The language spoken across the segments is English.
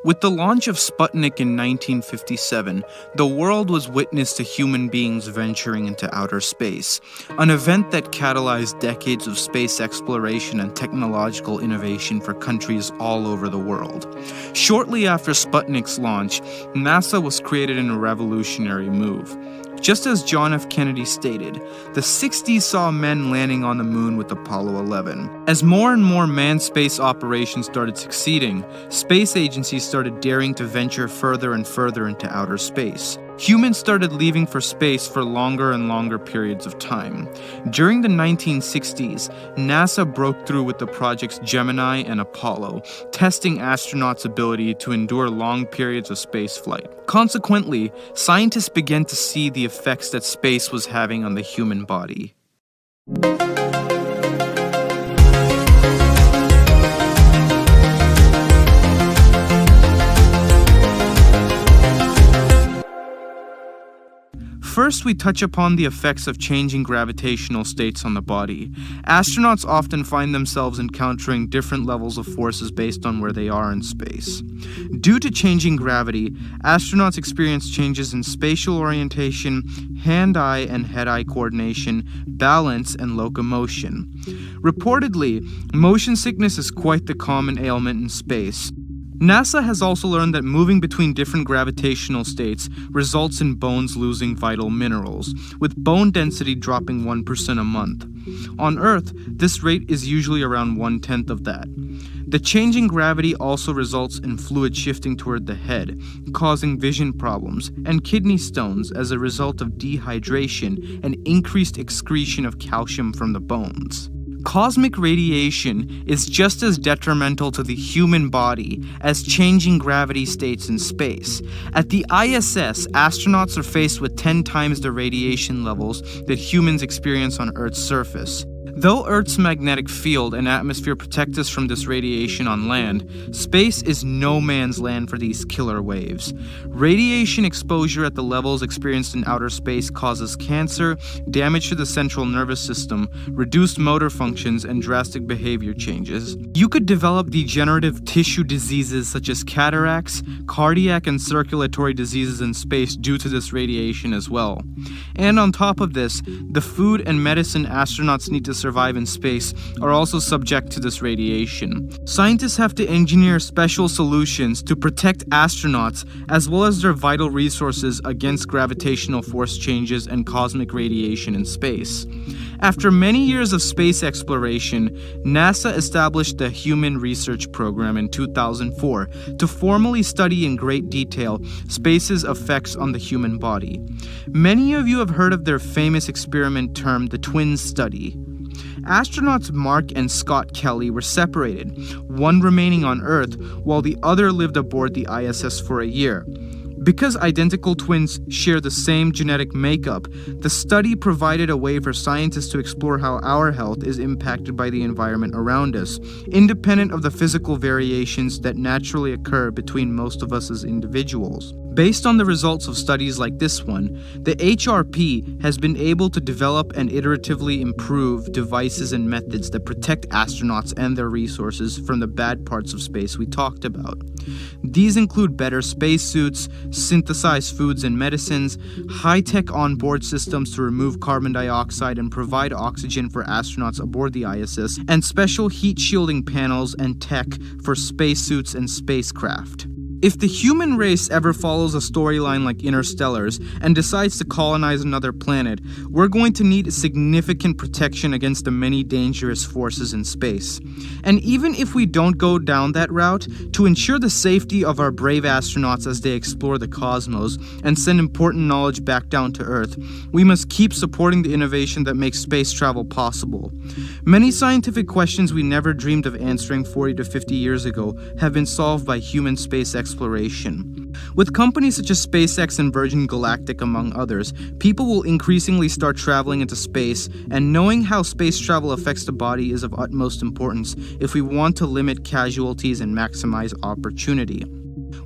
With the launch of Sputnik in 1957, the world was witness to human beings venturing into outer space, an event that catalyzed decades of space exploration and technological innovation for countries all over the world. Shortly after Sputnik's launch, NASA was created in a revolutionary move. Just as John F. Kennedy stated, the 60s saw men landing on the moon with Apollo 11. As more and more manned space operations started succeeding, space agencies started daring to venture further and further into outer space. Humans started leaving for space for longer and longer periods of time. During the 1960s, NASA broke through with the projects Gemini and Apollo, testing astronauts' ability to endure long periods of spaceflight. Consequently, scientists began to see the effects that space was having on the human body. First, we touch upon the effects of changing gravitational states on the body. Astronauts often find themselves encountering different levels of forces based on where they are in space. Due to changing gravity, astronauts experience changes in spatial orientation, hand-eye and head-eye coordination, balance, and locomotion. Reportedly, motion sickness is quite the common ailment in space. NASA has also learned that moving between different gravitational states results in bones losing vital minerals, with bone density dropping 1% a month. On Earth, this rate is usually around 1/10 of that. The changing gravity also results in fluid shifting toward the head, causing vision problems and kidney stones as a result of dehydration and increased excretion of calcium from the bones. Cosmic radiation is just as detrimental to the human body as changing gravity states in space. At the ISS, astronauts are faced with 10 times the radiation levels that humans experience on Earth's surface. Though Earth's magnetic field and atmosphere protect us from this radiation on land, space is no man's land for these killer waves. Radiation exposure at the levels experienced in outer space causes cancer, damage to the central nervous system, reduced motor functions, and drastic behavior changes. You could develop degenerative tissue diseases such as cataracts, cardiac and circulatory diseases in space due to this radiation as well. And on top of this, the food and medicine astronauts need to survive in space are also subject to this radiation. Scientists have to engineer special solutions to protect astronauts as well as their vital resources against gravitational force changes and cosmic radiation in space. After many years of space exploration, NASA established the Human Research Program in 2004 to formally study in great detail space's effects on the human body. Many of you have heard of their famous experiment termed the twin study. Astronauts Mark and Scott Kelly were separated, one remaining on Earth while the other lived aboard the ISS for a year. Because identical twins share the same genetic makeup, the study provided a way for scientists to explore how our health is impacted by the environment around us, independent of the physical variations that naturally occur between most of us as individuals. Based on the results of studies like this one, the HRP has been able to develop and iteratively improve devices and methods that protect astronauts and their resources from the bad parts of space we talked about. These include better spacesuits, synthesized foods and medicines, high-tech onboard systems to remove carbon dioxide and provide oxygen for astronauts aboard the ISS, and special heat-shielding panels and tech for spacesuits and spacecraft. If the human race ever follows a storyline like Interstellar's and decides to colonize another planet, we're going to need significant protection against the many dangerous forces in space. And even if we don't go down that route, to ensure the safety of our brave astronauts as they explore the cosmos and send important knowledge back down to Earth, we must keep supporting the innovation that makes space travel possible. Many scientific questions we never dreamed of answering 40 to 50 years ago have been solved by human space exploration. With companies such as SpaceX and Virgin Galactic, among others, people will increasingly start traveling into space, and knowing how space travel affects the body is of utmost importance if we want to limit casualties and maximize opportunity.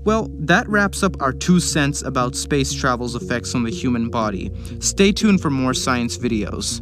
Well, that wraps up our 2 cents about space travel's effects on the human body. Stay tuned for more science videos.